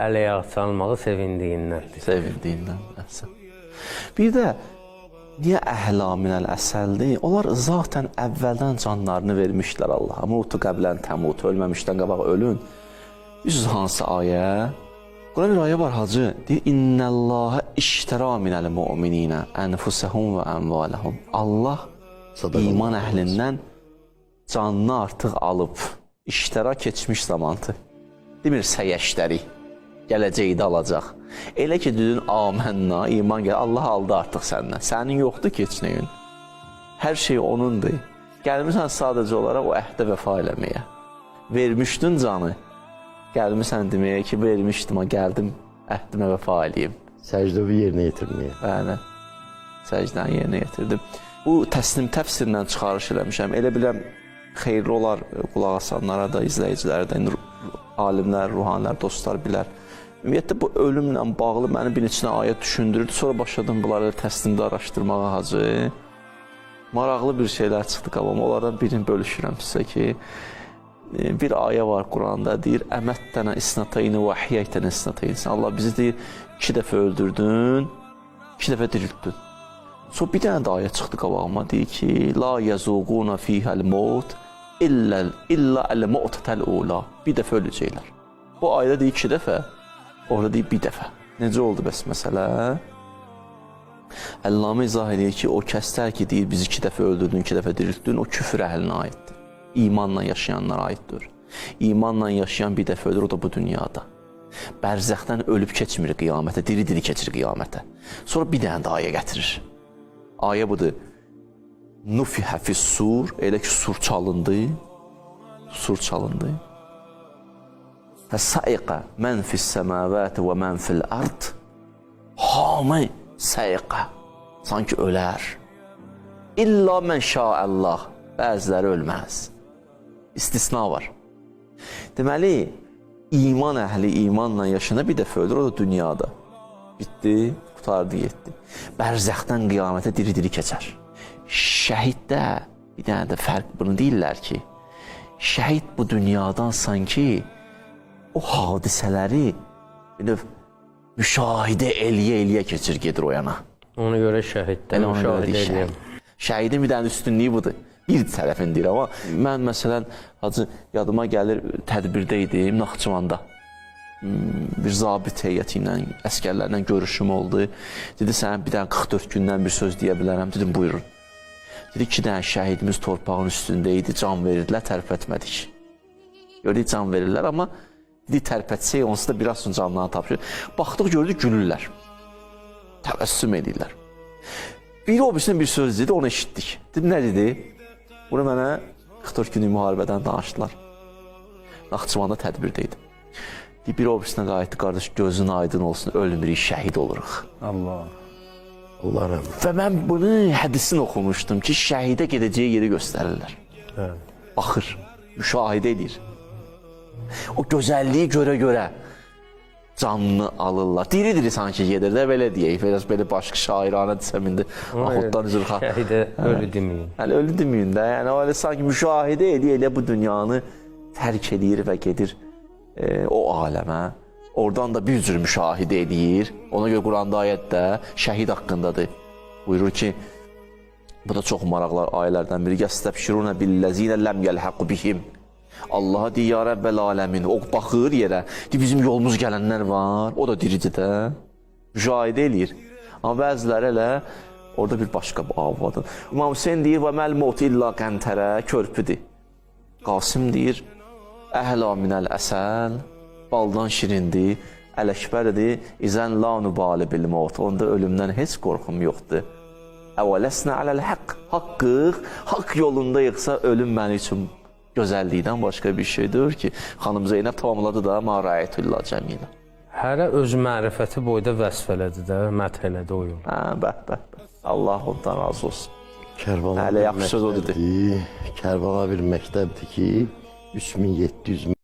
əl-ayağı çalmağı sevindiyindəndir. Sevindiyindən. Bir də niyə əhla minəl əsəldir? Onlar zaten əvvəldən canlarını vermişlər Allaha. Mutu qəblən təmut, ölməmişdən qabaq ölün. Üz hansı ayə? Quran bir ayə var hacı. Deyir, İnnəllâhə iştərə minəl mu'mininə ənfusəhum və ənvaləhum. Allah iman əhlindən canını artıq alıb, iştəra keçmiş zamandır. Demir səyəşdəri, gələcəkdə alacaq. Elə ki, düdün amənna, iman gəl, Allah aldı artıq səndən. Sənin yoxdur ki, heç nəyin. Hər şey onundur. Gəlmirsən sadəcə olaraq o əhdə vəfa eləməyə. Vermişdin canı. Gəlmirsən deməyə ki, vermişdim, gəldim, əhdimə vəfa eləyim. Səcdəvi yerinə yetirməyə. Bəli, səcdəni yerinə yetirdim. Bu təslim təfsirlə çıxarış eləmişəm. Elə biləm, xeyirli olar qulaq asanlara da, izləyicilərə də, alimlər, ruhanilər, dostlar bilər. Ümumiyyətlə, bu ölümlə bağlı məni bir neçə ayə düşündürürdü. Sonra başladım bunları təslimdə araşdırmağa hacı. Maraqlı bir şeylər çıxdı qabama. Onlardan birini bölüşürəm sizə ki, bir ayə var Quranda, deyir, əməttənə isnatayni və hiyyətənə isnatayni. Allah bizi deyir, 2 dəfə öldürdün, 2 dəfə diriltdin. Sonra bir dənə də ayə çıxdı qabağıma, deyir ki, la yazuquna fihəl mot illa əl-mu'tətəl ula. Bir dəfə öləcəklər. Bu ayədə deyir 2 dəfə, orada deyir 1 dəfə. Necə oldu bəs məsələ? Əllamə izah edir ki, o kəslər ki, deyir, bizi 2 dəfə öldürdün, 2 dəfə diriltdin, o küfr əhlinə aiddir. İmanla yaşayanlara aiddir. İmanla yaşayan bir dəfə ölür, o da bu dünyada. Bərzəxdən ölüb keçmir qiyamətə, diri-diri keçir qiyamətə. Sonra bir dənə də ayə gətirir. Ayə budur. Nufihə fis-sur, elə ki, sur çalındı. Sur çalındı. Fəsaiqə mən fis-səməvəti və mən fil-ard. Hamı səiqə. Sanki ölər. İlla mən şaəllah. Bəziləri ölməz. İstisna var. Deməli, iman əhli imanla yaşana bir dəfə ölür, o da dünyada. Bitdi, qutardı, getdi. Bərzəxdən qiyamətə diri-diri keçər. Şəhiddə bir dənə də fərq bunu deyirlər ki, şəhid bu dünyadan sanki o hadisələri müşahidə eləyə keçir, gedir o yana. Ona görə şəhiddən müşahidə eləyəm. Şəhidin bir dənə üstünlüyü budur. Bir tərəfin deyir, amma mən məsələn, hacı, yadıma gəlir, tədbirdə idim, Naxçıvanda. Bir zabit heyəti ilə, əskərlərlə görüşüm oldu. Dedi, sən bir dənə 44 gündən bir söz deyə bilərəm. Dedim, buyurun. Dedi, 2 dənə şəhidimiz torpağın üstündə idi, can verirdilər, tərpətmədik. Gördük, can verirlər, amma dedi, tərpətsək, onsuz da biraz sonra canlarını tapışır. Baxdıq, gördük, gülürlər. Təvəssüm edirlər. Biri o birisindən bir söz dedi, onu eşitdik. Dedi, nə dedi? Bunu mənə 44 günlük müharibədən danışdılar. Naxçıvanda tədbirdə idim. Biri o birisindən qayıtdı, qardaş, gözün aydın olsun, ölmürük, şəhid oluruq. Allah. Allah rəhmət. Və mən bunu hədisini oxumuşdum ki, şəhidə gedəcəyi yeri göstərirlər. Baxır, müşahidə edir. O gözəlliyi görə canını alırlar. Diri-diri sanki gedir də, belə deyək. Biraz belə başqa şairanə desəm indi. Ahuddan üzrxan. Şəhidə ölü deməyin. Yəni, ölü deməyin də. Yəni, öyle sanki müşahidə elə bu dünyanı tərk edir və gedir o aləmə. Oradan da bir cür müşahidə edir. Ona görə Quranda ayətdə şəhid haqqındadır. Buyurur ki, bu da çox maraqlar ayələrdən biri. Yəstəbşirunə billəzinə ləm yəlhəqu bihim. Allaha deyir, ya Rəbbəl aləmin, o baxır yerə, deyir, bizim yolumuz gələnlər var, o da dirici də, müşahidə eləyir. Amma bəziləri elə, orada bir başqa avadır. İmam Hüseyin deyir, və məl-mut illa qəntərə, körpüdür. Qasım deyir, əhla minəl əsəl, baldan şirindir, əl-əkbərdir, izən la nübali bil-mut, onda ölümdən heç qorxum yoxdur. Əvələsnə aləl-həq, haqq yolundayıqsa ölüm mənim üçün gözəllikdən başqa bir şeydir ki, xanım Zeynəb tamamladı da mərayətullah cəmilə. Hərə öz mərifəti boyda vəsf elədi də, məth elədi o yol. Bəh. Allah ondan razı olsun. Kərbala Hələ yaxşı söz o dedi. Kərbala bir məktəbdir ki, 3700